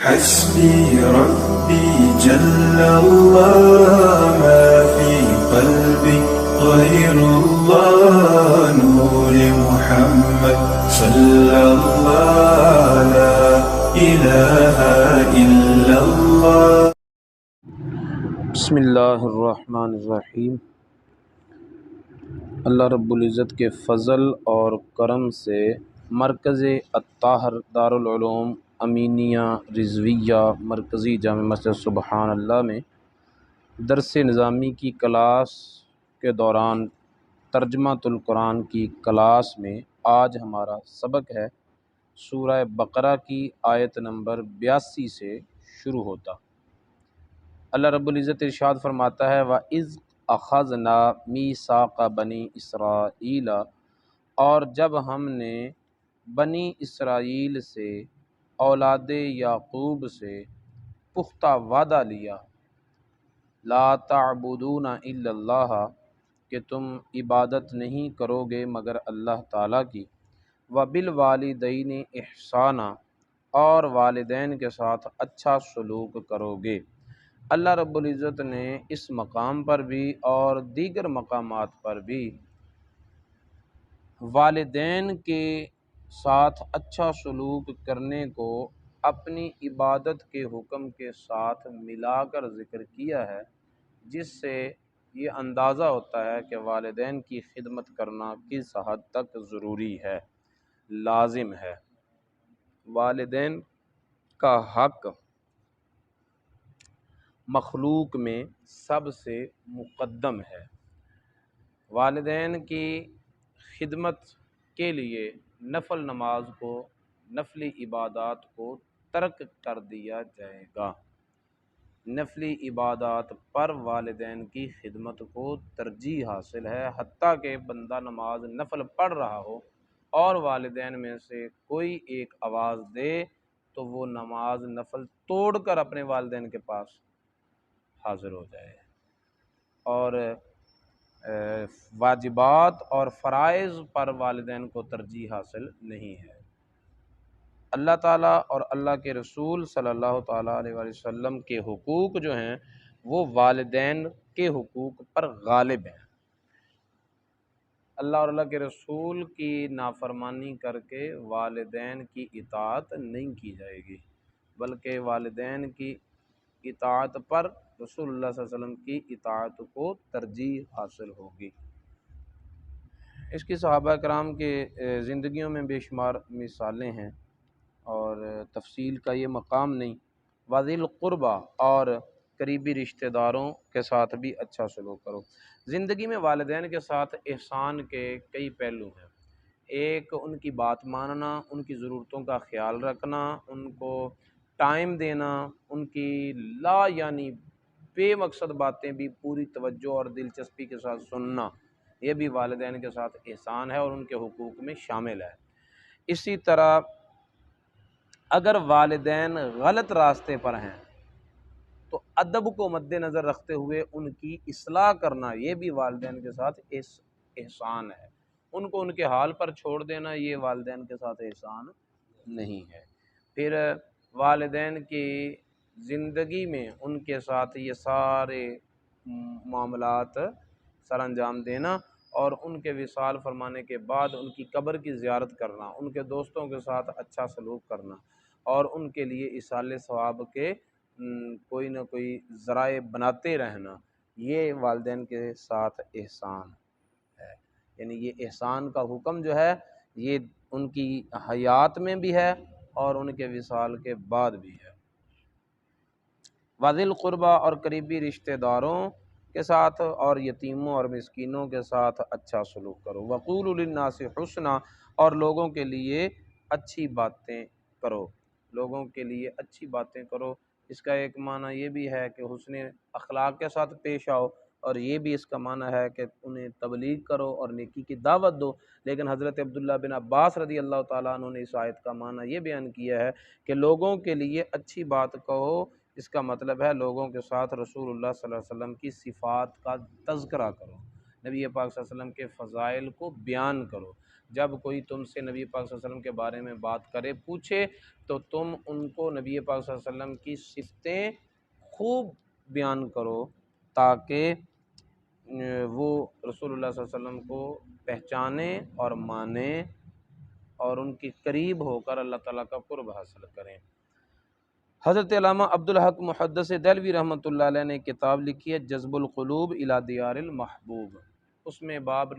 حسبي ربي جل الله ما في قلبي غير الله نور محمد صلى الله لا إله إلا الله. بسم اللہ الرحمن الرحیم۔ اللہ رب العزت کے فضل اور کرم سے مرکز الطاہر دارالعلوم امینیہ رضویہ مرکزی جامع مسجد سبحان اللہ میں درس نظامی کی کلاس کے دوران ترجمۃ القرآن کی کلاس میں آج ہمارا سبق ہے سورہ بقرہ کی آیت نمبر 82 سے شروع ہوتا۔ اللہ رب العزت ارشاد فرماتا ہے وَإِذْ أَخَذْنَا مِيثَاقَ بَنِي إِسْرَائِيلَ، اور جب ہم نے بنی اسرائیل سے اولاد یعقوب سے پختہ وعدہ لیا، لا تعبدون الا اللہ، کہ تم عبادت نہیں کرو گے مگر اللہ تعالیٰ کی، وبالوالدین احسانا، اور والدین کے ساتھ اچھا سلوک کرو گے۔ اللہ رب العزت نے اس مقام پر بھی اور دیگر مقامات پر بھی والدین کے ساتھ اچھا سلوک کرنے کو اپنی عبادت کے حکم کے ساتھ ملا کر ذکر کیا ہے، جس سے یہ اندازہ ہوتا ہے کہ والدین کی خدمت کرنا کس حد تک ضروری ہے، لازم ہے۔ والدین کا حق مخلوق میں سب سے مقدم ہے۔ والدین کی خدمت کے لیے نفل نماز کو، نفلی عبادات کو ترک کر دیا جائے گا۔ نفلی عبادات پر والدین کی خدمت کو ترجیح حاصل ہے، حتیٰ کہ بندہ نماز نفل پڑھ رہا ہو اور والدین میں سے کوئی ایک آواز دے تو وہ نماز نفل توڑ کر اپنے والدین کے پاس حاضر ہو جائے، اور واجبات اور فرائض پر والدین کو ترجیح حاصل نہیں ہے۔ اللہ تعالیٰ اور اللہ کے رسول صلی اللہ تعالیٰ علیہ وآلہ وسلم کے حقوق جو ہیں وہ والدین کے حقوق پر غالب ہیں۔ اللہ اور اللہ کے رسول کی نافرمانی کر کے والدین کی اطاعت نہیں کی جائے گی، بلکہ والدین کی اطاعت پر رسول اللہ صلی اللہ علیہ وسلم کی اطاعت کو ترجیح حاصل ہوگی۔ اس کی صحابہ کرام کے زندگیوں میں بے شمار مثالیں ہیں، اور تفصیل کا یہ مقام نہیں۔ وذی القربہ، اور قریبی رشتہ داروں کے ساتھ بھی اچھا سلوک کرو۔ زندگی میں والدین کے ساتھ احسان کے کئی پہلو ہیں۔ ایک، ان کی بات ماننا، ان کی ضرورتوں کا خیال رکھنا، ان کو ٹائم دینا، ان کی لا یعنی بے مقصد باتیں بھی پوری توجہ اور دلچسپی کے ساتھ سننا، یہ بھی والدین کے ساتھ احسان ہے اور ان کے حقوق میں شامل ہے۔ اسی طرح اگر والدین غلط راستے پر ہیں تو ادب کو مد نظر رکھتے ہوئے ان کی اصلاح کرنا، یہ بھی والدین کے ساتھ احسان ہے۔ ان کو ان کے حال پر چھوڑ دینا، یہ والدین کے ساتھ احسان نہیں ہے۔ پھر والدین کی زندگی میں ان کے ساتھ یہ سارے معاملات سر انجام دینا، اور ان کے وصال فرمانے کے بعد ان کی قبر کی زیارت کرنا، ان کے دوستوں کے ساتھ اچھا سلوک کرنا، اور ان کے لیے ایصال ثواب کے کوئی نہ کوئی ذرائع بناتے رہنا، یہ والدین کے ساتھ احسان ہے۔ یعنی یہ احسان کا حکم جو ہے یہ ان کی حیات میں بھی ہے اور ان کے وصال کے بعد بھی ہے۔ وذی القربہ، اور قریبی رشتہ داروں کے ساتھ اور یتیموں اور مسکینوں کے ساتھ اچھا سلوک کرو۔ وقولوا للناس حسنا، اور لوگوں کے لیے اچھی باتیں کرو، لوگوں کے لیے اچھی باتیں کرو۔ اس کا ایک معنی یہ بھی ہے کہ حسن اخلاق کے ساتھ پیش آؤ، اور یہ بھی اس کا معنی ہے کہ انہیں تبلیغ کرو اور نیکی کی دعوت دو۔ لیکن حضرت عبداللہ بن عباس رضی اللہ تعالیٰ عنہ نے اس آیت کا معنی یہ بیان کیا ہے کہ لوگوں کے لیے اچھی بات کہو، اس کا مطلب ہے لوگوں کے ساتھ رسول اللہ صلی اللہ علیہ وسلم کی صفات کا تذکرہ کرو۔ نبی پاک صلی اللہ علیہ وسلم کے فضائل کو بیان کرو۔ جب کوئی تم سے نبی پاک صلی اللہ علیہ وسلم کے بارے میں بات کرے، پوچھے، تو تم ان کو نبی پاک صلی اللہ علیہ وسلم کی صفتیں خوب بیان کرو، تاکہ وہ رسول اللہ صلی اللہ علیہ وسلم کو پہچانیں اور مانیں اور ان کے قریب ہو کر اللہ تعالیٰ کا قرب حاصل کریں۔ حضرت علامہ عبدالحق محدث دہلوی رحمۃ اللہ علیہ نے کتاب لکھی ہے جذب القلوب الی دیار المحبوب، اس میں باب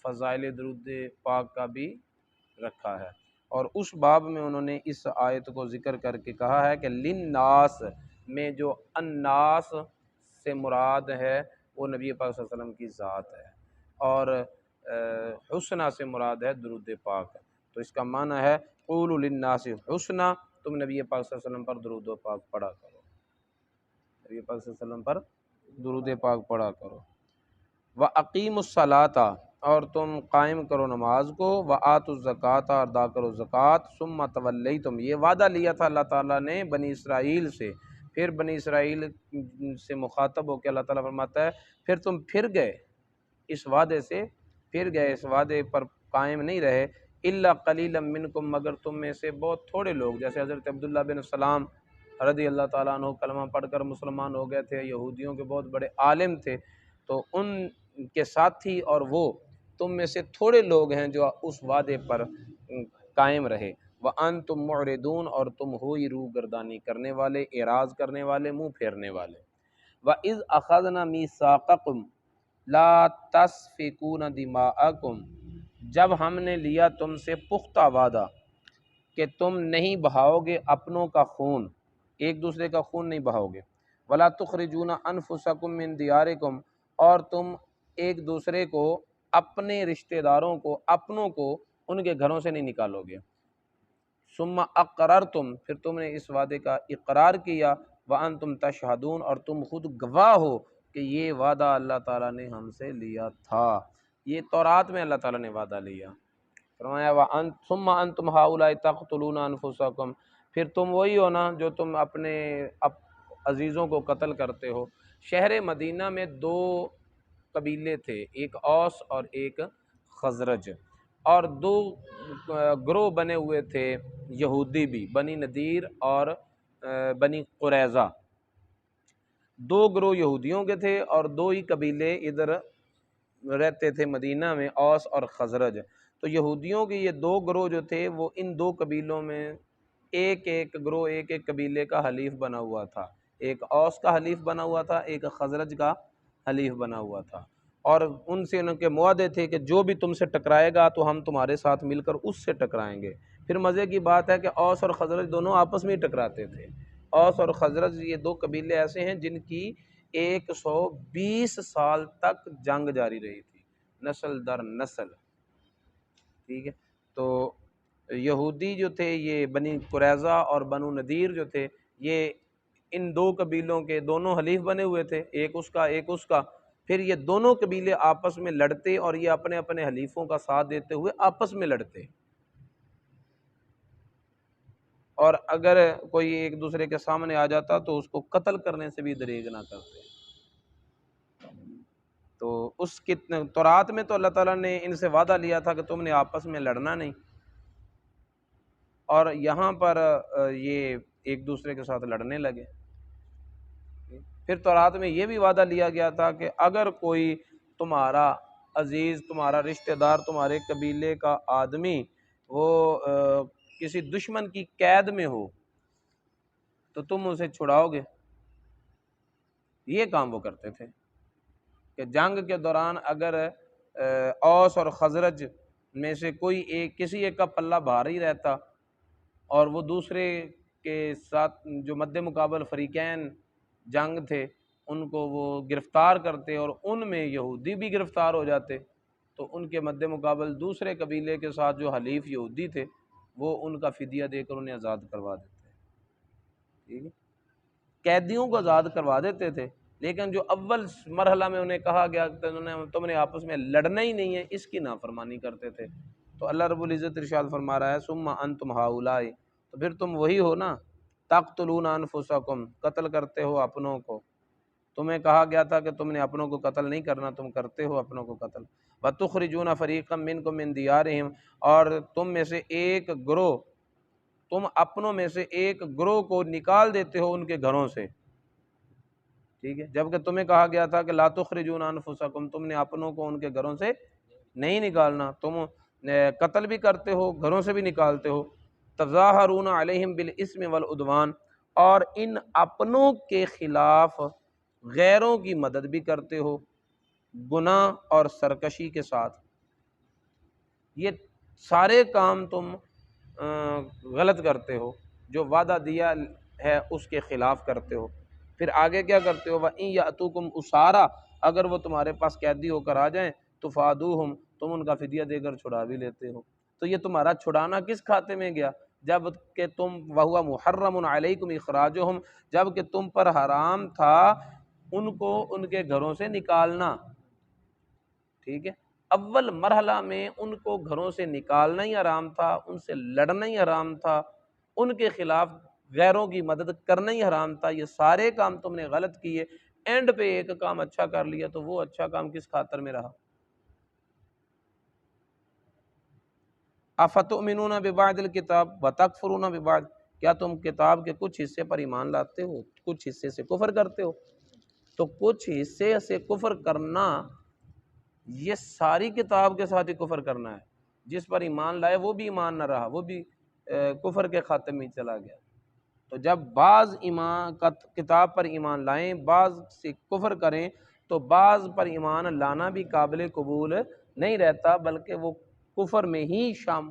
فضائل درود پاک کا بھی رکھا ہے، اور اس باب میں انہوں نے اس آیت کو ذکر کر کے کہا ہے کہ للناس میں جو الناس سے مراد ہے وہ نبی پاک صلی اللہ علیہ وسلم کی ذات ہے، اور حسنہ سے مراد ہے درود پاک۔ تو اس کا معنی ہے قولوا للناس حسنہ، تم نبی پاک صلی اللہ علیہ وسلم پر درود و پاک پڑھا کرو، نبی پاک صلی اللہ علیہ وسلم پر درود پاک پڑھا کرو۔ وَأَقِیمُوا الصَّلَاةَ، اور تم قائم کرو نماز کو، وَآتُوا الزَّکَاةَ، اور ادا کرو زکوٰۃ، ثُمَّ تَوَلَّیْتُمْ، یہ وعدہ لیا تھا اللہ تعالیٰ نے بنی اسرائیل سے، پھر بنی اسرائیل سے مخاطب ہو کے اللہ تعالیٰ فرماتا ہے پھر تم پھر گئے اس وعدے سے، پھر گئے اس وعدے پر قائم نہیں رہے، الا قلیلا منکم، مگر تم میں سے بہت تھوڑے لوگ، جیسے حضرت عبداللہ بن سلام رضی اللہ تعالیٰ عنہ کلمہ پڑھ کر مسلمان ہو گئے تھے، یہودیوں کے بہت بڑے عالم تھے، تو ان کے ساتھی اور وہ تم میں سے تھوڑے لوگ ہیں جو اس وعدے پر قائم رہے۔ وَأَنْتُمْ مُعْرِضُونَ، اور تم ہوئی روح گردانی کرنے والے، اعراض کرنے والے، منہ پھیرنے والے۔ وَإِذْ أَخَذْنَا مِيثَاقَكُمْ لَا تَسْفِكُونَ دِمَاءَكُمْ، جب ہم نے لیا تم سے پختہ وعدہ کہ تم نہیں بہاؤ گے اپنوں کا خون، ایک دوسرے کا خون نہیں بہاؤ گے، وَلَا تُخْرِجُونَ أَنفُسَكُم مِّن دِيَارِكُمْ، اور تم ایک دوسرے کو، اپنے رشتہ داروں کو، اپنوں کو ان کے گھروں سے نہیں نکالو گے، ثم اقررتم، پھر تم نے اس وعدے کا اقرار کیا، وانتم تشہدون، اور تم خود گواہ ہو کہ یہ وعدہ اللہ تعالیٰ نے ہم سے لیا تھا، یہ تورات میں اللہ تعالیٰ نے وعدہ لیا۔ فرمایا ثم انتم ہؤلاء تقتلون انفسکم، پھر تم وہی ہو نا جو تم اپنے عزیزوں کو قتل کرتے ہو۔ شہر مدینہ میں دو قبیلے تھے، ایک اوس اور ایک خزرج، اور دو گروہ بنے ہوئے تھے یہودی بھی، بنی نذیر اور بنی قریظہ، دو گروہ یہودیوں کے تھے اور دو ہی قبیلے ادھر رہتے تھے مدینہ میں، اوس اور خزرج۔ تو یہودیوں کے یہ دو گروہ جو تھے وہ ان دو قبیلوں میں ایک ایک گروہ ایک ایک قبیلے کا حلیف بنا ہوا تھا، ایک اوس کا حلیف بنا ہوا تھا، ایک خزرج کا حلیف بنا ہوا تھا، اور ان سے ان کے معاہدے تھے کہ جو بھی تم سے ٹکرائے گا تو ہم تمہارے ساتھ مل کر اس سے ٹکرائیں گے۔ پھر مزے کی بات ہے کہ اوس اور خزرج دونوں آپس میں ہی ٹکراتے تھے۔ اوس اور خزرج یہ دو قبیلے ایسے ہیں جن کی 120 سال تک جنگ جاری رہی تھی، نسل در نسل، ٹھیک ہے۔ تو یہودی جو تھے یہ بنی قریظہ اور بنو نذیر جو تھے یہ ان دو قبیلوں کے دونوں حلیف بنے ہوئے تھے، ایک اس کا ایک اس کا، پھر یہ دونوں قبیلے آپس میں لڑتے اور یہ اپنے اپنے حلیفوں کا ساتھ دیتے ہوئے آپس میں لڑتے، اور اگر کوئی ایک دوسرے کے سامنے آ جاتا تو اس کو قتل کرنے سے بھی دریغ نہ کرتے۔ تو اس کی تورات میں تو اللہ تعالیٰ نے ان سے وعدہ لیا تھا کہ تم نے آپس میں لڑنا نہیں، اور یہاں پر یہ ایک دوسرے کے ساتھ لڑنے لگے۔ پھر تورات میں یہ بھی وعدہ لیا گیا تھا کہ اگر کوئی تمہارا عزیز، تمہارا رشتہ دار، تمہارے قبیلے کا آدمی وہ کسی دشمن کی قید میں ہو تو تم اسے چھڑاؤ گے۔ یہ کام وہ کرتے تھے کہ جنگ کے دوران اگر اوس اور خزرج میں سے کوئی ایک، کسی ایک کا پلہ بھاری رہتا اور وہ دوسرے کے ساتھ جو مد مقابل فریقین جنگ تھے ان کو وہ گرفتار کرتے اور ان میں یہودی بھی گرفتار ہو جاتے، تو ان کے مد مقابل دوسرے قبیلے کے ساتھ جو حلیف یہودی تھے وہ ان کا فدیہ دے کر انہیں آزاد کروا دیتے، ٹھیک ہے، قیدیوں کو آزاد کروا دیتے تھے، لیکن جو اول مرحلہ میں انہیں کہا گیا کہ تم نے آپس میں لڑنا ہی نہیں ہے، اس کی نافرمانی کرتے تھے۔ تو اللہ رب العزت ارشاد فرما رہا ہے ثم انتم ہؤلاء، تو پھر تم وہی ہو نا، تقتلون انفسکم، قتل کرتے ہو اپنوں کو، تمہیں کہا گیا تھا کہ تم نے اپنوں کو قتل نہیں کرنا، تم کرتے ہو اپنوں کو قتل۔ وَتُخْرِجُونَ فَرِيقًا مِّنكُم مِّن دِيَارِهِمْ، اور تم میں سے ایک گروہ، تم اپنوں میں سے ایک گروہ کو نکال دیتے ہو ان کے گھروں سے، ٹھیک ہے، جبکہ تمہیں کہا گیا تھا کہ لا تخرجون انفسکم، تم نے اپنوں کو ان کے گھروں سے نہیں نکالنا، تم قتل بھی کرتے ہو، گھروں سے بھی نکالتے ہو۔ تظاہرون علیہم بالاسم والعدوان، اور ان اپنوں کے خلاف غیروں کی مدد بھی کرتے ہو گناہ اور سرکشی کے ساتھ۔ یہ سارے کام تم غلط کرتے ہو، جو وعدہ دیا ہے اس کے خلاف کرتے ہو۔ پھر آگے کیا کرتے ہو؟ وَإِن يَأْتُوكُمْ أُسَارَىٰ، اگر وہ تمہارے پاس قیدی ہو کر آ جائیں تو فادوہم، تم ان کا فدیہ دے کر چھڑا بھی لیتے ہو۔ تو یہ تمہارا چھڑانا کس کھاتے میں گیا؟ جب کہ تم وَهُوَ مُحَرَّمٌ عَلَيْكُمْ إِخْرَاجُهُمْ، جب کہ تم پر حرام تھا ان کو ان کے گھروں سے نکالنا، ٹھیک ہے، اول مرحلہ میں ان کو گھروں سے نکالنا ہی حرام تھا، ان سے لڑنا ہی حرام تھا، ان کے خلاف غیروں کی مدد کرنا ہی حرام تھا۔ یہ سارے کام تم نے غلط کیے، اینڈ پہ ایک کام اچھا کر لیا، تو وہ اچھا کام کس خاطر میں رہا؟ افتؤمنون ببعض الکتاب وتکفرون ببعض، کیا تم کتاب کے کچھ حصے پر ایمان لاتے ہو، کچھ حصے سے کفر کرتے ہو؟ تو کچھ حصے سے کفر کرنا، یہ ساری کتاب کے ساتھ ہی کفر کرنا ہے۔ جس پر ایمان لائے وہ بھی ایمان نہ رہا، وہ بھی کفر کے خاتے میں چلا گیا۔ تو جب بعض ایمان کتاب پر ایمان لائیں، بعض سے کفر کریں، تو بعض پر ایمان لانا بھی قابل قبول نہیں رہتا، بلکہ وہ کفر میں ہی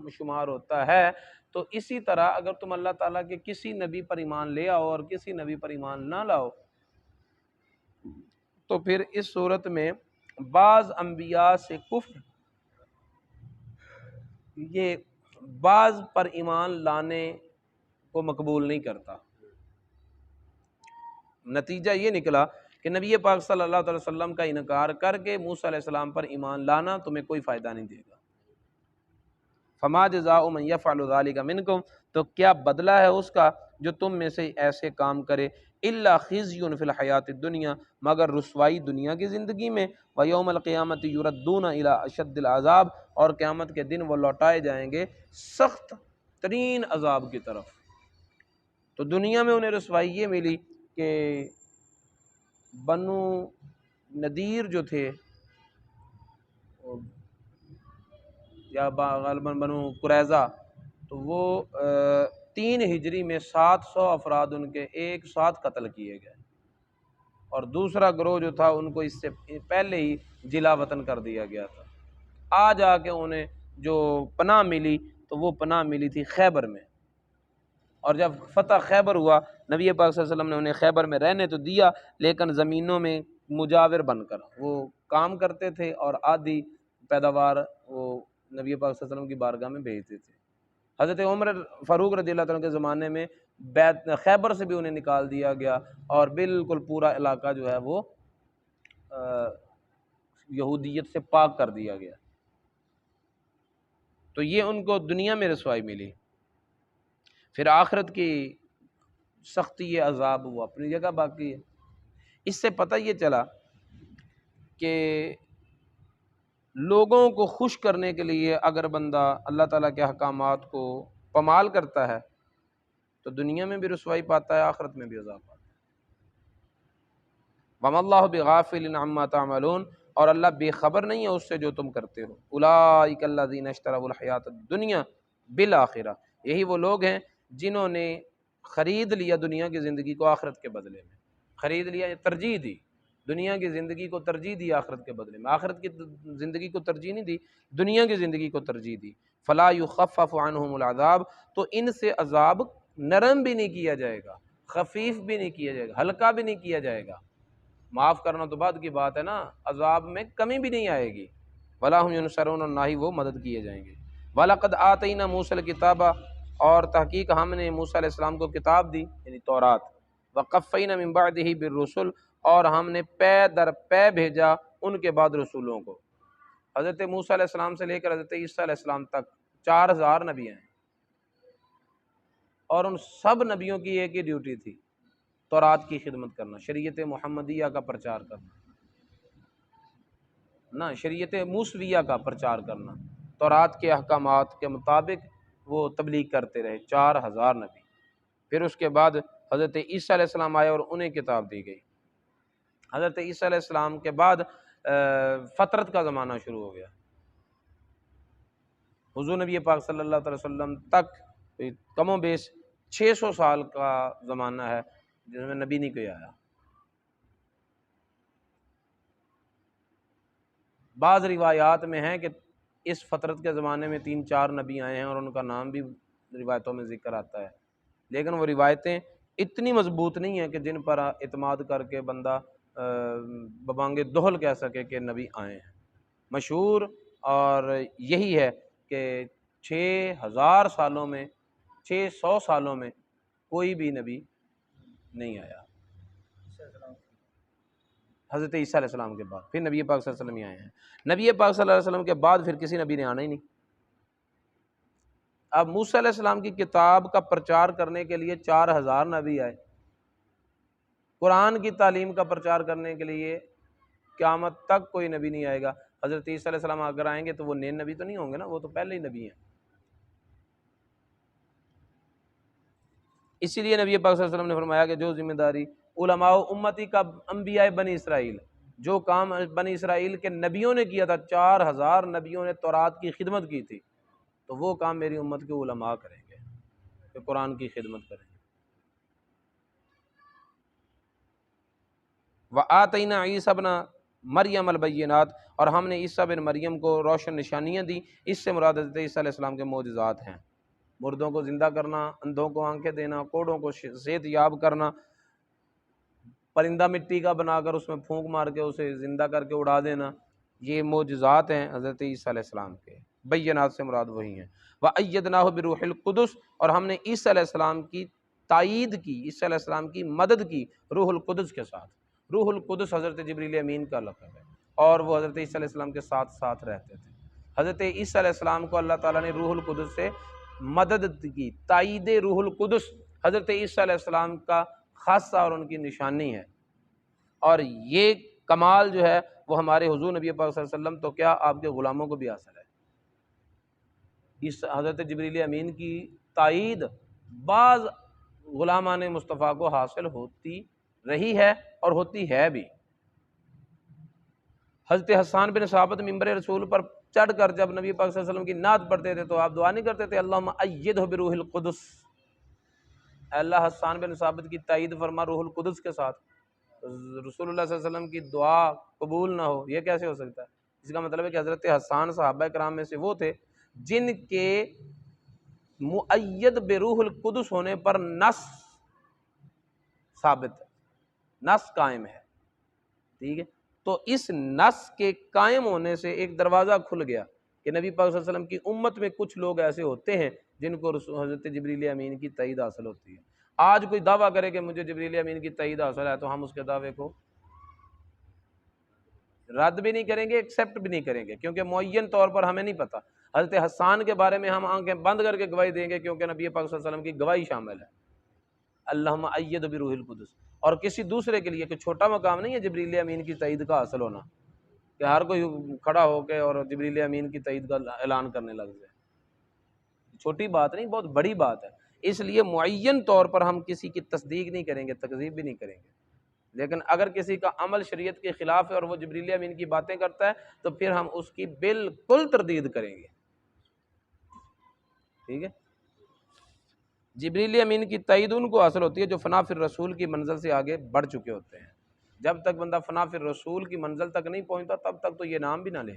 شمار ہوتا ہے۔ تو اسی طرح اگر تم اللہ تعالیٰ کے کسی نبی پر ایمان لے آؤ اور کسی نبی پر ایمان نہ لاؤ، تو پھر اس صورت میں بعض انبیاء سے کفر، یہ بعض پر ایمان لانے کو مقبول نہیں کرتا۔ نتیجہ یہ نکلا کہ نبی پاک صلی اللہ علیہ وسلم کا انکار کر کے موسیٰ علیہ السلام پر ایمان لانا تمہیں کوئی فائدہ نہیں دے گا۔ فما جزاء من یفعل ذلک منکم، تو کیا بدلہ ہے اس کا جو تم میں سے ایسے کام کرے، الا خزی فی الحیات الدنیا، مگر رسوائی دنیا کی زندگی میں، ویوم القیامت یردون الی اشد العذاب، اور قیامت کے دن وہ لوٹائے جائیں گے سخت ترین عذاب کی طرف۔ تو دنیا میں انہیں رسوائی یہ ملی کہ بنو نذیر جو تھے، یا غالباً بنو قریظہ، تو وہ 3 ہجری میں 700 افراد ان کے ایک ساتھ قتل کیے گئے، اور دوسرا گروہ جو تھا ان کو اس سے پہلے ہی جلا وطن کر دیا گیا تھا۔ آ جا کے انہیں جو پناہ ملی تو وہ پناہ ملی تھی خیبر میں، اور جب فتح خیبر ہوا، نبی پاک صلی اللہ علیہ وسلم نے انہیں خیبر میں رہنے تو دیا، لیکن زمینوں میں مجاور بن کر وہ کام کرتے تھے، اور آدھی پیداوار وہ نبی پاک صلی اللہ علیہ وسلم کی بارگاہ میں بھیجتے تھے۔ حضرت عمر فاروق رضی اللہ عنہ کے زمانے میں خیبر سے بھی انہیں نکال دیا گیا، اور بالکل پورا علاقہ جو ہے وہ یہودیت سے پاک کر دیا گیا۔ تو یہ ان کو دنیا میں رسوائی ملی۔ پھر آخرت کی سختی عذاب وہ اپنی جگہ باقی ہے۔ اس سے پتہ یہ چلا کہ لوگوں کو خوش کرنے کے لیے اگر بندہ اللہ تعالیٰ کے احکامات کو پامال کرتا ہے تو دنیا میں بھی رسوائی پاتا ہے، آخرت میں بھی عذاب پاتا ہے۔ وَمَا اللَّهُ بِغَافِلٍ عَمَّا تَعْمَلُونَ، اور اللہ بے خبر نہیں ہے اس سے جو تم کرتے ہو۔ أُولَٰئِكَ الَّذِينَ اشْتَرَوُا الْحَيَاةَ الدُّنْيَا بِالْآخِرَةِ، یہی وہ لوگ ہیں جنہوں نے خرید لیا دنیا کی زندگی کو آخرت کے بدلے میں۔ خرید لیا، یہ ترجیح دی، دنیا کی زندگی کو ترجیح دی آخرت کے بدلے میں، آخرت کی زندگی کو ترجیح نہیں دی، دنیا کی زندگی کو ترجیح دی۔ فَلَا يُخَفَّفُ عَنْهُمُ الْعَذَابُ، تو ان سے عذاب نرم بھی نہیں کیا جائے گا، خفیف بھی نہیں کیا جائے گا، ہلکا بھی نہیں کیا جائے گا۔ معاف کرنا تو بعد کی بات ہے نا، عذاب میں کمی بھی نہیں آئے گی۔ وَلَا هُمْ يُنصَرُونَ، اور نہ ہی وہ مدد کیے جائیں گے۔ وَلَقَدْ آتَيْنَا مُوسَى الْكِتَابَ، اور تحقیق ہم نے موسیٰ علیہ السلام کو کتاب دی، یعنی تورات۔ وَقَفَّيْنَا مِن بَعْدِهِ بِالرُّسُلِ، اور ہم نے پے در پے بھیجا ان کے بعد رسولوں کو۔ حضرت موسیٰ علیہ السلام سے لے کر حضرت عیسیٰ علیہ السلام تک 4000 نبی ہیں، اور ان سب نبیوں کی ایک ہی ڈیوٹی تھی، تورات کی خدمت کرنا، شریعت محمدیہ کا پرچار کرنا، نہ شریعت موسویہ کا پرچار کرنا، تورات کے احکامات کے مطابق وہ تبلیغ کرتے رہے 4000 نبی۔ پھر اس کے بعد حضرت عیسیٰ علیہ السلام آئے اور انہیں کتاب دی گئی۔ حضرت عیسیٰ علیہ السلام کے بعد فترت کا زمانہ شروع ہو گیا۔ حضور نبی پاک صلی اللہ علیہ وسلم تک کم و بیش 600 سال کا زمانہ ہے جس میں نبی نہیں کوئی آیا۔ بعض روایات میں ہیں کہ اس فترت کے زمانے میں 3-4 نبی آئے ہیں اور ان کا نام بھی روایتوں میں ذکر آتا ہے، لیکن وہ روایتیں اتنی مضبوط نہیں ہیں کہ جن پر اعتماد کر کے بندہ ببانگ دہل کہہ سکے کہ نبی آئے ہیں۔ مشہور اور یہی ہے کہ 6000 سالوں میں 600 سالوں میں کوئی بھی نبی نہیں آیا حضرت عیسیٰ علیہ السلام کے بعد، پھر نبی پاک صلی اللہ علیہ وسلم ہی آئے ہیں۔ نبی پاک صلی اللہ علیہ وسلم کے بعد پھر کسی نبی نے آنا ہی نہیں۔ اب موسیٰ علیہ السلام کی کتاب کا پرچار کرنے کے لیے 4000 نبی آئے، قرآن کی تعلیم کا پرچار کرنے کے لیے قیامت تک کوئی نبی نہیں آئے گا۔ حضرت عیسیٰ علیہ السلام اگر آئیں گے تو وہ نئے نبی تو نہیں ہوں گے نا، وہ تو پہلے ہی نبی ہیں۔ اسی لیے نبی پاک صلی اللہ علیہ وسلم نے فرمایا کہ جو ذمہ داری علماء امتی کا انبیاء بنی اسرائیل، جو کام بنی اسرائیل کے نبیوں نے کیا تھا، 4000 نبیوں نے تورات کی خدمت کی تھی، تو وہ کام میری امت کے علماء کریں گے کہ قرآن کی خدمت کریں گے۔ وَآتَيْنَا عِيسَى ابْنَ مریم البینات، اور ہم نے عیسیٰ بن مریم کو روشن نشانیاں دی۔ اس سے مراد حضرت عیسیٰ علیہ السلام کے معجزات ہیں، مردوں کو زندہ کرنا، اندھوں کو آنکھیں دینا، کوڑوں کو صحت یاب کرنا، پرندہ مٹی کا بنا کر اس میں پھونک مار کے اسے زندہ کر کے اڑا دینا، یہ معجزات ہیں حضرت عیسیٰ علیہ السلام کے۔ بینات سے مراد وہی ہیں۔ وَأَيَّدْنَاهُ بِرُوحِ الْقُدُسِ، اور ہم نے عیسیٰ علیہ السلام کی تائید کی، عیسیٰ علیہ السلام کی مدد کی روح القدس کے ساتھ۔ روح القدس حضرت جبریل امین کا لقب ہے، اور وہ حضرت عیسیٰ علیہ السلام کے ساتھ ساتھ رہتے تھے۔ حضرت عیسیٰ علیہ السلام کو اللہ تعالیٰ نے روح القدس سے مدد کی، تائید روح القدس حضرت عیسیٰ علیہ السلام کا خاصہ اور ان کی نشانی ہے، اور یہ کمال جو ہے وہ ہمارے حضور نبی پاک صلی اللہ علیہ وسلم تو کیا آپ کے غلاموں کو بھی حاصل ہے۔ اس حضرت جبریل امین کی تائید بعض غلامان مصطفیٰ کو حاصل ہوتی رہی ہے اور ہوتی ہے بھی۔ حضرت حسان بن ثابت ممبر رسول پر چڑھ کر جب نبی پاک صلی اللہ علیہ وسلم کی نعت پڑھتے تھے تو آپ دعا نہیں کرتے تھے اللہم ایدہ بروح القدس، اے اللہ حسان بن ثابت کی تائید فرما روح القدس کے ساتھ۔ رسول اللہ صلی اللہ علیہ وسلم کی دعا قبول نہ ہو، یہ کیسے ہو سکتا ہے؟ اس کا مطلب ہے کہ حضرت حسان صحابہ کرام میں سے وہ تھے جن کے مؤید بروح القدس ہونے پر نص ثابت ہے، نص قائم ہے، ٹھیک ہے۔ تو اس نص کے قائم ہونے سے ایک دروازہ کھل گیا کہ نبی پاک صلی اللہ علیہ وسلم کی امت میں کچھ لوگ ایسے ہوتے ہیں جن کو حضرت جبریل امین کی تائید حاصل ہوتی ہے۔ آج کوئی دعویٰ کرے کہ مجھے جبریل امین کی تائید حاصل ہے تو ہم اس کے دعوے کو رد بھی نہیں کریں گے، ایکسیپٹ بھی نہیں کریں گے، کیونکہ معین طور پر ہمیں نہیں پتہ۔ حضرت حسان کے بارے میں ہم آنکھیں بند کر کے گواہی دیں گے کیونکہ نبی پاک صلی اللہ علیہ وسلم کی گواہی شامل ہے، اللہم ایدہ بروح القدس۔ اور کسی دوسرے کے لیے کوئی چھوٹا مقام نہیں ہے جبریل امین کی تائید کا حاصل ہونا کہ ہر کوئی کھڑا ہو کے اور جبریل امین کی تائید کا اعلان کرنے لگ جائے، چھوٹی بات نہیں، بہت بڑی بات ہے۔ اس لیے معین طور پر ہم کسی کی تصدیق نہیں کریں گے، تکذیب بھی نہیں کریں گے، لیکن اگر کسی کا عمل شریعت کے خلاف ہے اور وہ جبریل امین کی باتیں کرتا ہے تو پھر ہم اس کی بالکل تردید کریں گے، ٹھیک ہے۔ جبریل امین کی تائید ان کو حاصل ہوتی ہے جو فنا فی الرسول کی منزل سے آگے بڑھ چکے ہوتے ہیں۔ جب تک بندہ فنا فی الرسول کی منزل تک نہیں پہنچتا تب تک تو یہ نام بھی نہ لے،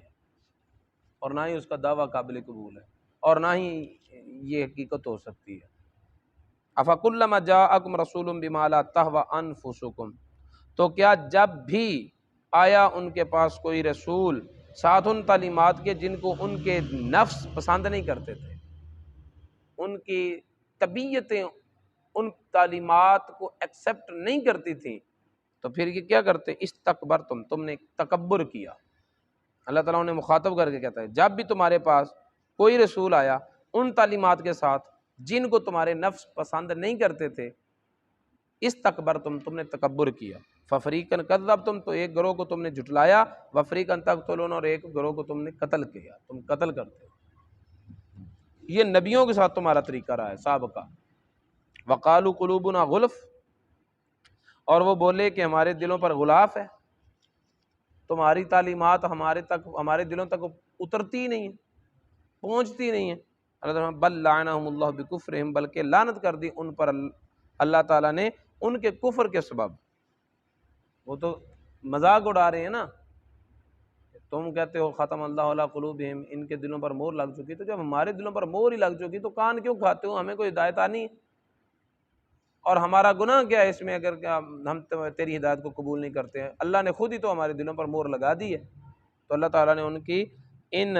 اور نہ ہی اس کا دعویٰ قابل قبول ہے، اور نہ ہی یہ حقیقت ہو سکتی ہے۔ افکلما جاءکم رسول بما لا تہوی انفسکم، تو کیا جب بھی آیا ان کے پاس کوئی رسول ساتھ ان تعلیمات کے جن کو ان کے نفس پسند نہیں کرتے تھے، ان کی طبیعتیں ان تعلیمات کو ایکسیپٹ نہیں کرتی تھیں، تو پھر یہ کیا کرتے؟ استکبرتم، تم نے تکبر کیا۔ اللہ تعالیٰ انہیں مخاطب کر کے کہتا ہے جب بھی تمہارے پاس کوئی رسول آیا ان تعلیمات کے ساتھ جن کو تمہارے نفس پسند نہیں کرتے تھے، استکبرتم تم نے تکبر کیا، ففریقاً کذبتم تو ایک گروہ کو تم نے جھٹلایا، وفریقاً تقتلون اور ایک گروہ کو تم نے قتل کیا، تم قتل کرتے ہو۔ یہ نبیوں کے ساتھ تمہارا طریقہ رہا ہے سابقہ۔ وقالوا قلوبنا غلف، اور وہ بولے کہ ہمارے دلوں پر غلاف ہے، تمہاری تعلیمات ہمارے دلوں تک اترتی ہی نہیں ہے، پہنچتی نہیں ہے۔ بل لعنہم اللہ بکفرہم، بلکہ لعنت کر دی ان پر اللہ تعالیٰ نے ان کے کفر کے سبب۔ وہ تو مذاق اڑا رہے ہیں نا، تم کہتے ہو ختم اللہ علی قلوبہم، ان کے دلوں پر مہر لگ چکی، تو جب ہمارے دلوں پر مہر ہی لگ چکی تو کان کیوں کھاتے ہو؟ ہمیں کوئی ہدایت آنی ہے، اور ہمارا گناہ کیا ہے اس میں اگر ہم تیری ہدایت کو قبول نہیں کرتے ہیں؟ اللہ نے خود ہی تو ہمارے دلوں پر مہر لگا دی ہے۔ تو اللہ تعالیٰ نے ان کی ان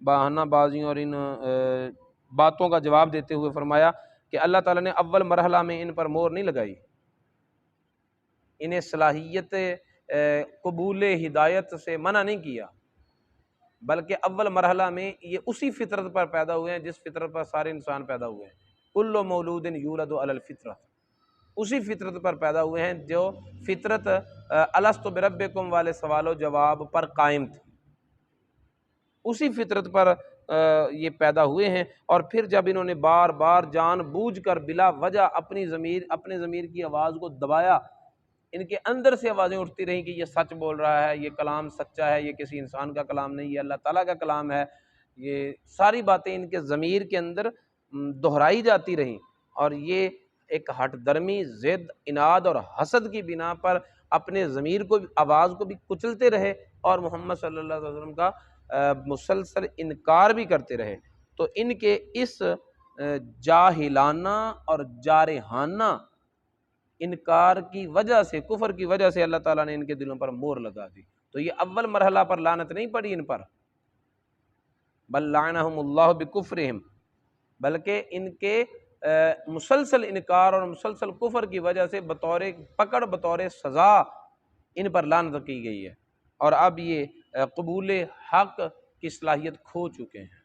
بہانہ بازیوں اور ان باتوں کا جواب دیتے ہوئے فرمایا کہ اللہ تعالیٰ نے اول مرحلہ میں ان پر مہر نہیں لگائی، انہیں صلاحیت قبول ہدایت سے منع نہیں کیا، بلکہ اول مرحلہ میں یہ اسی فطرت پر پیدا ہوئے ہیں جس فطرت پر سارے انسان پیدا ہوئے ہیں۔ کل مولود یولد علی الفطرہ، اسی فطرت پر پیدا ہوئے ہیں جو فطرت الست بربکم والے سوال و جواب پر قائم تھی، اسی فطرت پر یہ پیدا ہوئے ہیں۔ اور پھر جب انہوں نے بار بار جان بوجھ کر بلا وجہ اپنے ضمیر کی آواز کو دبایا، ان کے اندر سے آوازیں اٹھتی رہیں کہ یہ سچ بول رہا ہے، یہ کلام سچا ہے، یہ کسی انسان کا کلام نہیں، یہ اللہ تعالیٰ کا کلام ہے، یہ ساری باتیں ان کے ضمیر کے اندر دہرائی جاتی رہیں، اور یہ ایک ہٹ درمی، ضد، اناد اور حسد کی بنا پر اپنے ضمیر کو آواز کو بھی کچلتے رہے اور محمد صلی اللہ علیہ وسلم کا مسلسل انکار بھی کرتے رہے۔ تو ان کے اس جاہلانہ اور جارحانہ انکار کی وجہ سے، کفر کی وجہ سے اللہ تعالیٰ نے ان کے دلوں پر مہر لگا دی۔ تو یہ اول مرحلہ پر لعنت نہیں پڑی ان پر، بل لعنہم اللہ بکفرہم، بلکہ ان کے مسلسل انکار اور مسلسل کفر کی وجہ سے بطور سزا ان پر لعنت کی گئی ہے، اور اب یہ قبول حق کی صلاحیت کھو چکے ہیں۔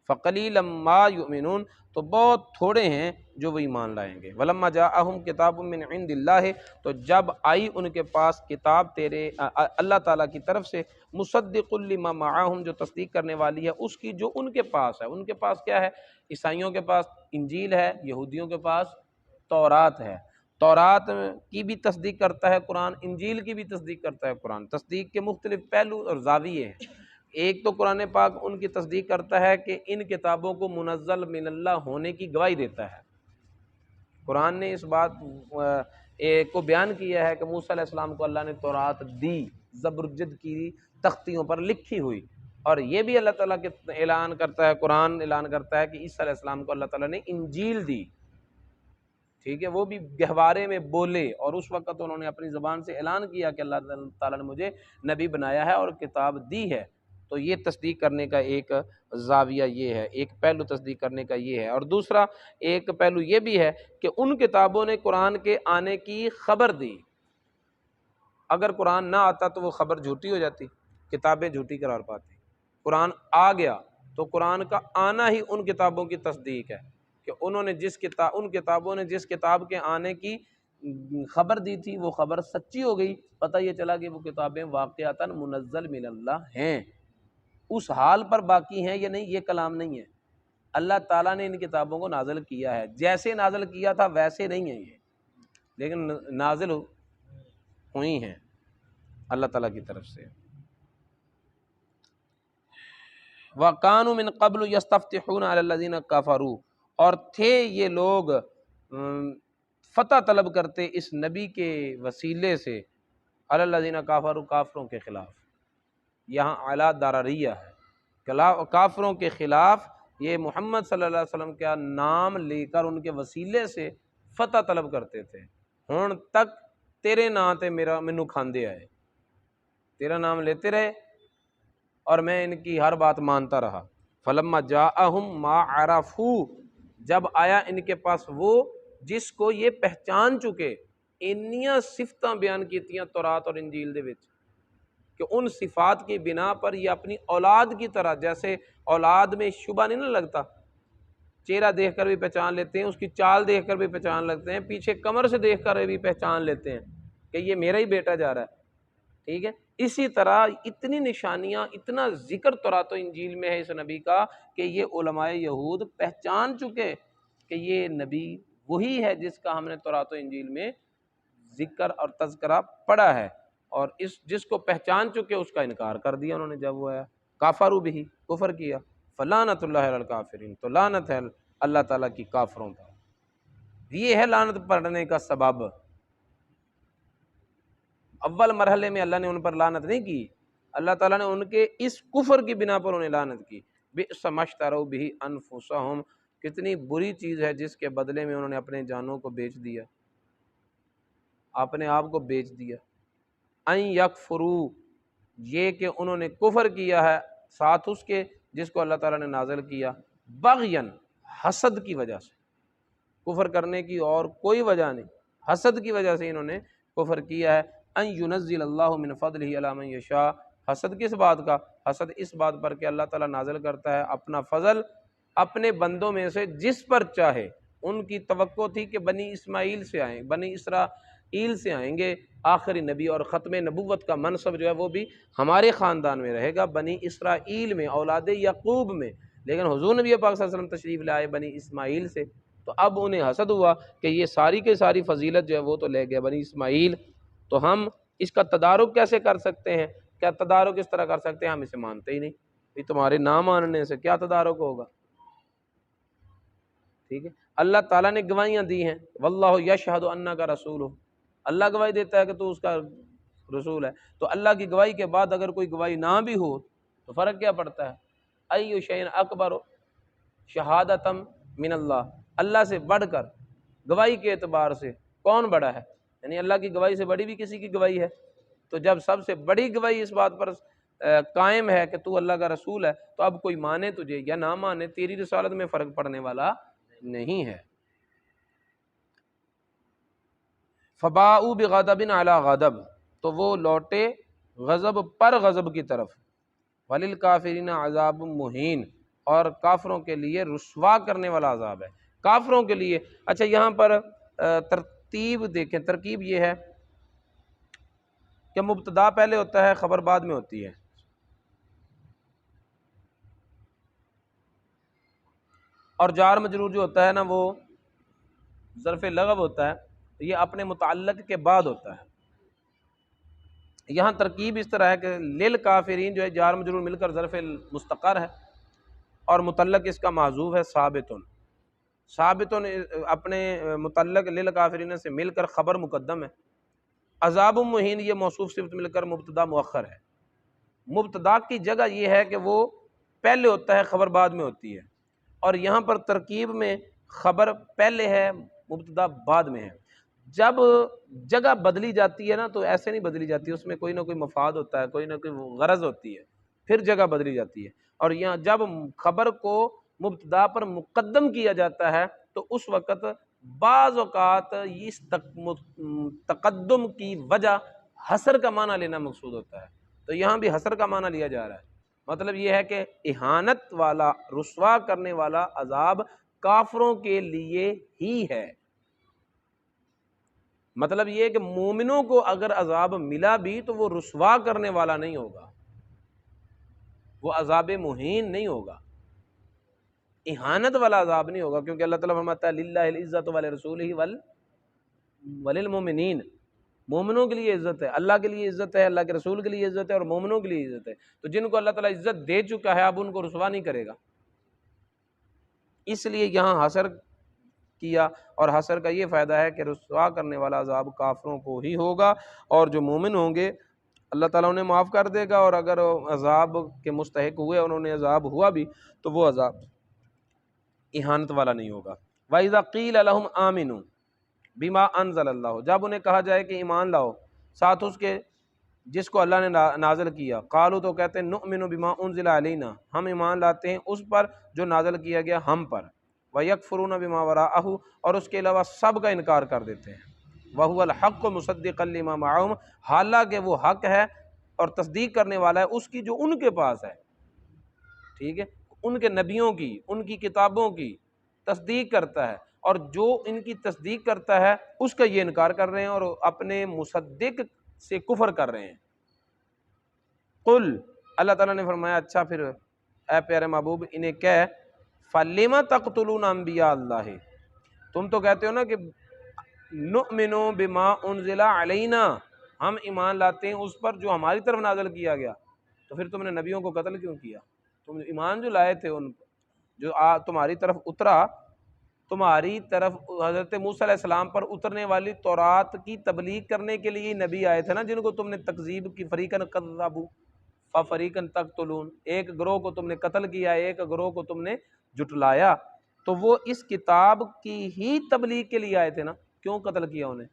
فقلیلا ما یؤمنون، تو بہت تھوڑے ہیں جو وہ ایمان لائیں گے۔ ولما جاءہم کتاب من عند اللہ، تو جب آئی ان کے پاس کتاب تیرے اللہ تعالیٰ کی طرف سے، مصدق لما معہم، جو تصدیق کرنے والی ہے اس کی جو ان کے پاس ہے۔ ان کے پاس کیا ہے؟ عیسائیوں کے پاس انجیل ہے، یہودیوں کے پاس تورات ہے۔ تورات کی بھی تصدیق کرتا ہے قرآن، انجیل کی بھی تصدیق کرتا ہے قرآن۔ تصدیق کے مختلف پہلو اور زاویے ہیں۔ ایک تو قرآن پاک ان کی تصدیق کرتا ہے کہ ان کتابوں کو منزل من اللہ ہونے کی گواہی دیتا ہے۔ قرآن نے اس بات کو بیان کیا ہے کہ موسیٰ علیہ السلام کو اللہ نے تورات دی، زبرجد کی تختیوں پر لکھی ہوئی، اور یہ بھی اللہ تعالیٰ کے اعلان کرتا ہے، قرآن اعلان کرتا ہے کہ عیسیٰ علیہ السلام کو اللہ تعالیٰ نے انجیل دی، ٹھیک ہے، وہ بھی گہوارے میں بولے، اور اس وقت انہوں نے اپنی زبان سے اعلان کیا کہ اللہ تعالیٰ نے مجھے نبی بنایا ہے اور کتاب دی ہے۔ تو یہ تصدیق کرنے کا ایک زاویہ یہ ہے، ایک پہلو تصدیق کرنے کا یہ ہے۔ اور دوسرا ایک پہلو یہ بھی ہے کہ ان کتابوں نے قرآن کے آنے کی خبر دی۔ اگر قرآن نہ آتا تو وہ خبر جھوٹی ہو جاتی، کتابیں جھوٹی قرار پاتی۔ قرآن آ گیا تو قرآن کا آنا ہی ان کتابوں کی تصدیق ہے کہ انہوں نے ان کتابوں نے جس کتاب کے آنے کی خبر دی تھی وہ خبر سچی ہو گئی، پتہ یہ چلا کہ وہ کتابیں واقعتاً منزل من اللہ ہیں۔ اس حال پر باقی ہیں یا نہیں یہ کلام نہیں ہے، اللہ تعالیٰ نے ان کتابوں کو نازل کیا ہے، جیسے نازل کیا تھا ویسے نہیں ہیں یہ، لیکن نازل ہوئی ہیں اللہ تعالیٰ کی طرف سے۔ وَكَانُوا مِن قَبْلُ يَسْتَفْتِحُونَ عَلَى الَّذِينَ كَفَرُوا، اور تھے یہ لوگ فتح طلب کرتے اس نبی کے وسیلے سے، عَلَى الَّذِينَ كَفَرُوا، کافروں کے خلاف، یہاں اعلیٰ داراریہ ہے، کافروں کے خلاف یہ محمد صلی اللہ علیہ وسلم کا نام لے کر ان کے وسیلے سے فتح طلب کرتے تھے۔ ہن تک تیرے نام تے مینوں کھاندے آئے، تیرا نام لیتے رہے اور میں ان کی ہر بات مانتا رہا۔ فلما جاءہم ما عرفوا، جب آیا ان کے پاس وہ جس کو یہ پہچان چکے، انیاں صفتاں بیان کیتیاں تورات اور انجیل دے وچ کہ ان صفات کی بنا پر یہ اپنی اولاد کی طرح، جیسے اولاد میں شبہ نہیں نہ لگتا، چہرہ دیکھ کر بھی پہچان لیتے ہیں، اس کی چال دیکھ کر بھی پہچان لیتے ہیں، پیچھے کمر سے دیکھ کر بھی پہچان لیتے ہیں کہ یہ میرا ہی بیٹا جا رہا ہے، ٹھیک ہے۔ اسی طرح اتنی نشانیاں، اتنا ذکر تورات و انجیل میں ہے اس نبی کا کہ یہ علماء یہود پہچان چکے کہ یہ نبی وہی ہے جس کا ہم نے تورات و انجیل میں ذکر اور تذکرہ پڑھا ہے، اور جس کو پہچان چکے اس کا انکار کر دیا انہوں نے جب وہ آیا، کافروا بھی، کفر کیا، فلعنت اللہ علی الکافرین، تو لعنت ہے اللہ تعالیٰ کی کافروں پر۔ یہ ہے لعنت پڑھنے کا سبب۔ اول مرحلے میں اللہ نے ان پر لعنت نہیں کی، اللہ تعالیٰ نے ان کے اس کفر کی بنا پر انہیں لعنت کی۔ بئس ما اشتروا بہ انفسہم، کتنی بری چیز ہے جس کے بدلے میں انہوں نے اپنے جانوں کو بیچ دیا، اپنے آپ کو بیچ دیا۔ ان یکفروا، یہ کہ انہوں نے کفر کیا ہے ساتھ اس کے جس کو اللہ تعالیٰ نے نازل کیا، بغین، حسد کی وجہ سے، کفر کرنے کی اور کوئی وجہ نہیں، حسد کی وجہ سے انہوں نے کفر کیا ہے۔ ان ینزل اللہ من فضلہ علی من یشاء، حسد کس بات کا؟ حسد اس بات پر کہ اللہ تعالیٰ نازل کرتا ہے اپنا فضل اپنے بندوں میں سے جس پر چاہے۔ ان کی توقع تھی کہ بنی اسماعیل سے آئیں، بنی اسرائیل سے آئیں گے آخری نبی، اور ختم نبوت کا منصب جو ہے وہ بھی ہمارے خاندان میں رہے گا، بنی اسرائیل میں، اولاد یعقوب میں، لیکن حضور نبی پاک صلی اللہ علیہ وسلم تشریف لائے بنی اسماعیل سے، تو اب انہیں حسد ہوا کہ یہ ساری کے ساری فضیلت جو ہے وہ تو لے گیا بنی اسماعیل، تو ہم اس کا تدارک کیسے کر سکتے ہیں؟ کیا تدارک اس طرح کر سکتے ہیں؟ ہم اسے مانتے ہی نہیں، یہ تمہارے نہ ماننے سے کیا تدارک ہوگا؟ ٹھیک ہے، اللہ تعالیٰ نے گواہیاں دی ہیں، واللہ یشہد انک رسولہ، اللہ گواہی دیتا ہے کہ تو اس کا رسول ہے، تو اللہ کی گواہی کے بعد اگر کوئی گواہی نہ بھی ہو تو فرق کیا پڑتا ہے؟ ای شیء اکبر شہادۃ من اللہ، اللہ سے بڑھ کر گواہی کے اعتبار سے کون بڑا ہے؟ یعنی اللہ کی گواہی سے بڑی بھی کسی کی گواہی ہے؟ تو جب سب سے بڑی گواہی اس بات پر قائم ہے کہ تو اللہ کا رسول ہے، تو اب کوئی مانے تجھے یا نہ مانے، تیری رسالت میں فرق پڑنے والا نہیں ہے۔ فباؤوا بغضب علی غضب، تو وہ لوٹے غضب پر غضب کی طرف، وللکافرین عذاب مہین، اور کافروں کے لیے رسوا کرنے والا عذاب ہے، کافروں کے لیے۔ اچھا یہاں پر ترتیب دیکھیں، ترکیب یہ ہے کہ مبتدا پہلے ہوتا ہے، خبر بعد میں ہوتی ہے، اور جار مجرور جو ہوتا ہے نا وہ ظرف لغو ہوتا ہے، یہ اپنے متعلق کے بعد ہوتا ہے۔ یہاں ترکیب اس طرح ہے کہ للکافرین جو ہے جار مجرور مل کر ظرف مستقر ہے، اور متعلق اس کا محذوف ہے ثابتن، ثابتن اپنے متعلق للکافرین سے مل کر خبر مقدم ہے۔ عذاب مہین یہ موصوف صفت مل کر مبتدا مؤخر ہے، مبتدا کی جگہ یہ ہے کہ وہ پہلے ہوتا ہے، خبر بعد میں ہوتی ہے، اور یہاں پر ترکیب میں خبر پہلے ہے، مبتدا بعد میں ہے۔ جب جگہ بدلی جاتی ہے نا تو ایسے نہیں بدلی جاتی، اس میں کوئی نہ کوئی مفاد ہوتا ہے، کوئی نہ کوئی غرض ہوتی ہے، پھر جگہ بدلی جاتی ہے، اور یہاں جب خبر کو مبتدا پر مقدم کیا جاتا ہے تو اس وقت بعض اوقات اس تقدم کی وجہ حصر کا معنی لینا مقصود ہوتا ہے، تو یہاں بھی حصر کا معنی لیا جا رہا ہے، مطلب یہ ہے کہ اہانت والا، رسوا کرنے والا عذاب کافروں کے لیے ہی ہے۔ مطلب یہ ہے کہ مومنوں کو اگر عذاب ملا بھی تو وہ رسوا کرنے والا نہیں ہوگا، وہ عذاب مہین نہیں ہوگا، اہانت والا عذاب نہیں ہوگا، کیونکہ اللہ تعالیٰ فرماتا ہے للہ العزت ولرسولہ وللمؤمنین، مومنوں کے لیے عزت ہے، اللہ کے لیے عزت ہے، اللہ کے رسول کے لیے عزت ہے، اور مومنوں کے لیے عزت ہے، تو جن کو اللہ تعالیٰ عزت دے چکا ہے اب ان کو رسوا نہیں کرے گا، اس لیے یہاں حصر کیا، اور حصر کا یہ فائدہ ہے کہ رسوا کرنے والا عذاب کافروں کو ہی ہوگا، اور جو مومن ہوں گے اللہ تعالیٰ انہیں معاف کر دے گا، اور اگر عذاب کے مستحق ہوئے، انہوں نے عذاب ہوا بھی، تو وہ عذاب اہانت والا نہیں ہوگا۔ وَإِذَا قِيلَ لَهُمْ آمِنُوا بِمَا أَنزَلَ اللَّهُ، جب انہیں کہا جائے کہ ایمان لاؤ ساتھ اس کے جس کو اللہ نے نازل کیا، قالوا تو کہتے ہیں نؤمن بما انزل علینا، ہم ایمان لاتے ہیں اس پر جو نازل کیا گیا ہم پر، وَيَكْفُرُونَ بِمَا وَرَاءَهُ، اور اس کے علاوہ سب کا انکار کر دیتے ہیں، وَهُوَ الْحَقُّ مُصَدِّقًا لِمَا مَعَهُمْ، حالانکہ وہ حق ہے اور تصدیق کرنے والا ہے اس کی جو ان کے پاس ہے، ٹھیک ہے، ان کے نبیوں کی، ان کی کتابوں کی، تصدیق کرتا ہے، اور جو ان کی تصدیق کرتا ہے اس کا یہ انکار کر رہے ہیں اور اپنے مصدق سے کفر کر رہے ہیں۔ قل، اللہ تعالیٰ نے فرمایا اچھا پھر اے پیارے محبوب انہیں کہہ، فَلِمَ تَقْتُلُونَ انبیاء اللہ، تم تو کہتے ہو نا کہ نؤمن بما انزل علینا، ہم ایمان لاتے ہیں اس پر جو ہماری طرف نازل کیا گیا، تو پھر تم نے نبیوں کو قتل کیوں کیا؟ تم ایمان جو لائے تھے ان جو تمہاری طرف اترا، تمہاری طرف حضرت موسیٰ علیہ السلام پر اترنے والی تورات کی تبلیغ کرنے کے لیے نبی آئے تھے نا، جن کو تم نے تکذیب کی، فریقاً کذبوا ففریقاً تقتلون، ایک گروہ کو تم نے قتل کیا، ایک گروہ کو تم نے جھٹلایا، تو وہ اس کتاب کی ہی تبلیغ کے لیے آئے تھے نا، کیوں قتل کیا انہیں؟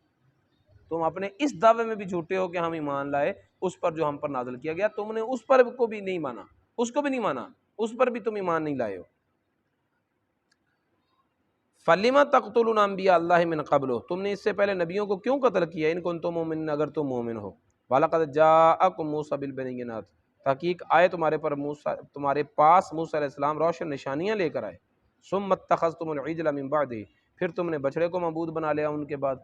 تم اپنے اس دعوے میں بھی جھوٹے ہو کہ ہم ایمان لائے اس پر جو ہم پر نازل کیا گیا، تم نے اس پر کو بھی نہیں مانا، اس کو بھی نہیں مانا، اس پر بھی تم ایمان نہیں لائے ہو۔ فَلِمَ تَقْتُلُونَ انبیاء اللہ من قبل، تم نے اس سے پہلے نبیوں کو کیوں قتل کیا؟ ان کنتم مؤمنین، اگر تم مومن ہو۔ وَلَقَدْ جَاءَكُم مُوسَىٰ بِالْبَيِّنَاتِ، تحقیق آئے تمہارے پاس موسیٰ علیہ السلام روشن نشانیاں لے کر آئے۔ ثُمَّ اتَّخَذْتُمُ الْعِجْلَ مِن بَعْدِهِ، پھر تم نے بچڑے کو معبود بنا لیا ان کے بعد،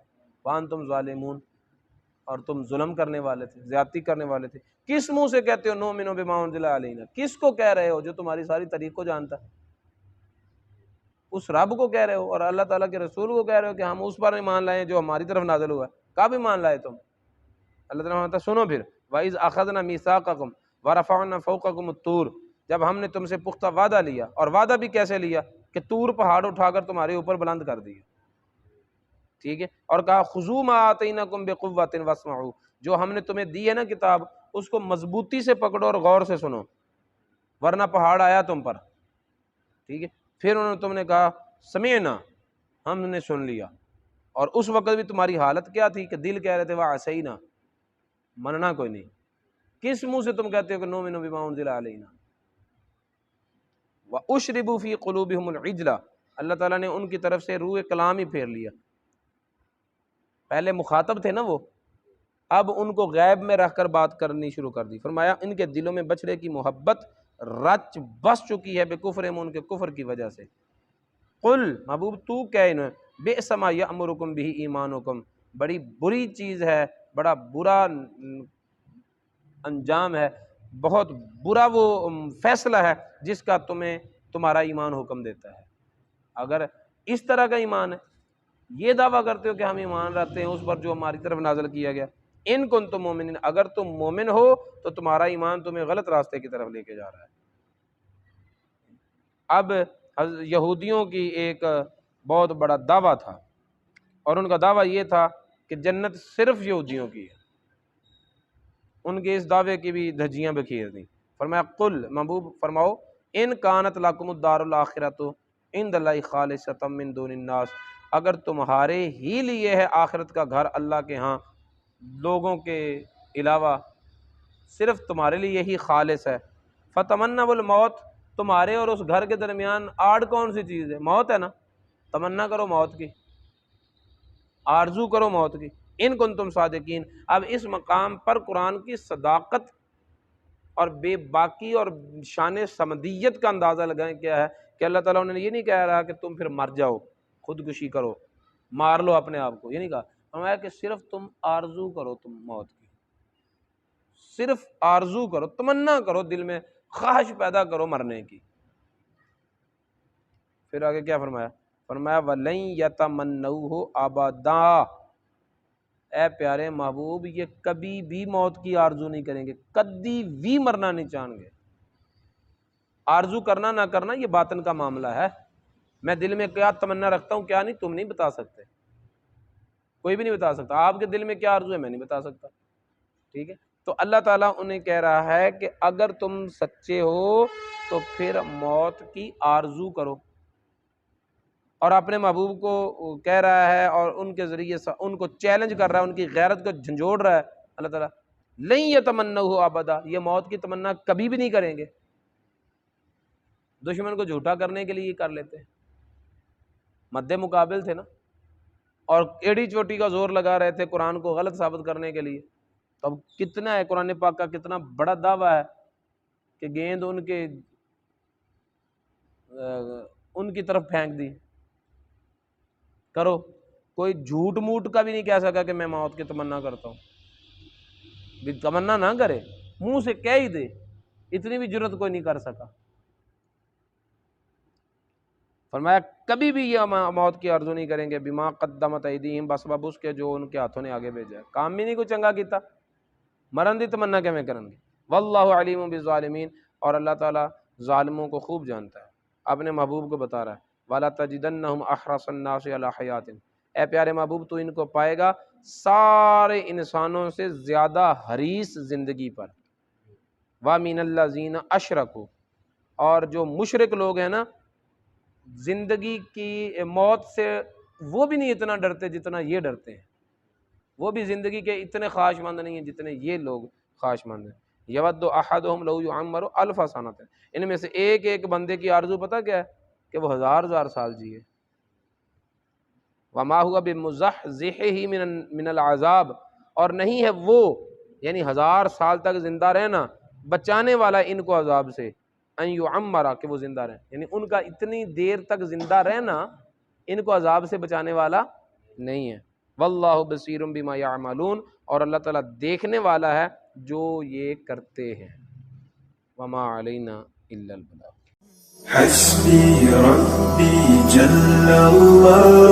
وَأَنْتُمْ ظَالِمُونَ، اور تم ظلم کرنے والے تھے، زیادتی کرنے والے تھے۔ کس منہ سے کہتے ہو نؤمن بما انزل علینا؟ کس کو کہہ رہے ہو جو تمہاری ساری تاریخ کو جانتا ہے؟ اس رب کو کہہ رہے ہو اور اللہ تعالیٰ کے رسول کو کہہ رہے ہو کہ ہم اس پر ایمان لائے جو ہماری طرف نازل ہوا ہے۔ کب ایمان لائے تم؟ اللہ تعالیٰ فرماتا ہے سنو پھر، وَإِذْ أَخَذْنَا مِيثَاقَكُمْ وَرَفَعْنَا فَوْقَكُمُ الطُّورَ، جب ہم نے تم سے پختہ وعدہ لیا، اور وعدہ بھی کیسے لیا کہ طور پہاڑ اٹھا کر تمہارے اوپر بلند کر دیا، ٹھیک ہے، اور کہا خُذُوا مَا آتَيْنَاكُمْ بِقُوَّةٍ وَاسْمَعُوا، جو ہم نے تمہیں دی ہے نا کتاب اس کو مضبوطی سے پکڑو اور غور سے سنو، ورنہ پہاڑ آیا تم پر، ٹھیک ہے۔ پھر انہوں نے تم نے کہا سمعنا، ہم نے سن لیا، اور اس وقت بھی تمہاری حالت کیا تھی کہ دل کہہ رہے تھے وَعَصَيْنَا، مننا کوئی نہیں۔ کس منہ سے تم کہتے ہو کہ نؤمن بما انزل علینا؟ وَأُشْرِبُوا فِي قُلُوبِهِمُ الْعِجْلَ، اللہ تعالیٰ نے ان کی طرف سے روح کلام ہی پھیر لیا۔ پہلے مخاطب تھے نا وہ، اب ان کو غیب میں رکھ کر بات کرنی شروع کر دی۔ فرمایا ان کے دلوں میں بچڑے کی محبت رچ بس چکی ہے بکفرہم، ان کے کفر کی وجہ سے۔ قل، محبوب تو کہہ انہیں، بئس ما یأمرکم بہ ایمانکم، بڑی بری چیز ہے، بڑا برا انجام ہے، بہت برا وہ فیصلہ ہے جس کا تمہیں تمہارا ایمان حکم دیتا ہے۔ اگر اس طرح کا ایمان ہے، یہ دعویٰ کرتے ہو کہ ہم ایمان رکھتے ہیں اس پر جو ہماری طرف نازل کیا گیا، ان کنتم مومنین، اگر تم مومن ہو تو تمہارا ایمان تمہیں غلط راستے کی طرف لے کے جا رہا ہے۔ اب یہودیوں کی ایک بہت بڑا دعویٰ تھا، اور ان کا دعویٰ یہ تھا کہ جنت صرف یہودیوں کی ہے۔ ان کے اس دعوے کی بھی دھجیاں بکھیر دیں۔ فرمایا قل، محبوب فرماؤ، ان کانت لکم الدار الاخرۃ عند اللہ خالصۃ من دون الناس، اگر تمہارے ہی لیے ہے آخرت کا گھر اللہ کے ہاں لوگوں کے علاوہ، صرف تمہارے لیے ہی خالص ہے، فتمنوا الموت، تمہارے اور اس گھر کے درمیان آڑ کون سی چیز ہے؟ موت ہے نا، تمنا کرو موت کی، آرزو کرو موت کی، ان کنتم صادقین۔ اب اس مقام پر قرآن کی صداقت اور بے باکی اور شان صمدیت کا اندازہ لگائیں کیا ہے کہ اللہ تعالیٰ نے یہ نہیں کہہ رہا کہ تم پھر مر جاؤ، خودکشی کرو، مار لو اپنے آپ کو، یہ نہیں کہا، فرمایا کہ صرف تم آرزو کرو، تم موت کی صرف آرزو کرو، تمنا کرو، دل میں خواہش پیدا کرو مرنے کی۔ پھر آگے کیا فرمایا؟ فرمایا وَلَن يَتَمَنَّوْهُ أَبَدًا، اے پیارے محبوب یہ کبھی بھی موت کی آرزو نہیں کریں گے، کبھی بھی مرنا نہیں چاہیں گے۔ آرزو کرنا نہ کرنا یہ باطن کا معاملہ ہے، میں دل میں کیا تمنا رکھتا ہوں کیا نہیں تم نہیں بتا سکتے، کوئی بھی نہیں بتا سکتا، آپ کے دل میں کیا آرزو ہے میں نہیں بتا سکتا، ٹھیک ہے۔ تو اللہ تعالیٰ انہیں کہہ رہا ہے کہ اگر تم سچے ہو تو پھر موت کی آرزو کرو، اور اپنے محبوب کو کہہ رہا ہے اور ان کے ذریعے سے ان کو چیلنج کر رہا ہے، ان کی غیرت کو جھنجھوڑ رہا ہے اللہ تعالیٰ، لن یتمنوہ ابدا، یہ موت کی تمنا کبھی بھی نہیں کریں گے۔ دشمن کو جھوٹا کرنے کے لیے یہ کر لیتے ہیں، مد مقابل تھے نا، اور ایڑی چوٹی کا زور لگا رہے تھے قرآن کو غلط ثابت کرنے کے لیے۔ تو اب کتنا ہے قرآن پاک کا کتنا بڑا دعویٰ ہے کہ گیند ان کی طرف پھینک دی، کرو. کوئی جھوٹ موٹ کا بھی نہیں کہہ سکا کہ میں موت کی تمنا کرتا ہوں. بھی تمنا نہ کرے، منہ سے کہہ ہی دے، اتنی بھی جرت کوئی نہیں کر سکا. فرمایا کبھی بھی یہ موت کی آرزو نہیں کریں گے بما قدمت ایدیہم، بسبب اس کے جو ان کے ہاتھوں نے آگے بھیجا ہے. کام بھی نہیں کوئی چنگا کیتا، مرن دی تمنا کیویں کرن گے. واللہ علیم بالظالمین، اور اللہ تعالیٰ ظالموں کو خوب جانتا ہے. اپنے محبوب کو بتا رہا ہے وَلَا تَجِدَنَّهُمْ أَحْرَصَ النَّاسِ عَلَىٰ حَيَاتٍ، اے پیارے محبوب تو ان کو پائے گا سارے انسانوں سے زیادہ حریص زندگی پر. وَمِنَ الَّذِينَ أَشْرَكُوا، اور جو مشرک لوگ ہیں نا، زندگی کی موت سے وہ بھی نہیں اتنا ڈرتے جتنا یہ ڈرتے ہیں. وہ بھی زندگی کے اتنے خواہش مند نہیں ہیں جتنے یہ لوگ خواہش مند ہیں. یود احدہم لو یعمر الف سنۃ، ان میں سے ایک ایک بندے کی آرزو پتہ کیا ہے؟ کہ وہ ہزار سال جیے. وما ہوا بمزحزحہ من العذاب، اور نہیں ہے وہ یعنی 1000 سال تک زندہ رہنا بچانے والا ان کو عذاب سے. ان یعمر، کہ وہ زندہ رہیں، یعنی ان کا اتنی دیر تک زندہ رہنا ان کو عذاب سے بچانے والا نہیں ہے. واللہ بصیر بما یعملون، اور اللہ تعالیٰ دیکھنے والا ہے جو یہ کرتے ہیں. وما علینا الا البلاغ. حسبي ربي جل الله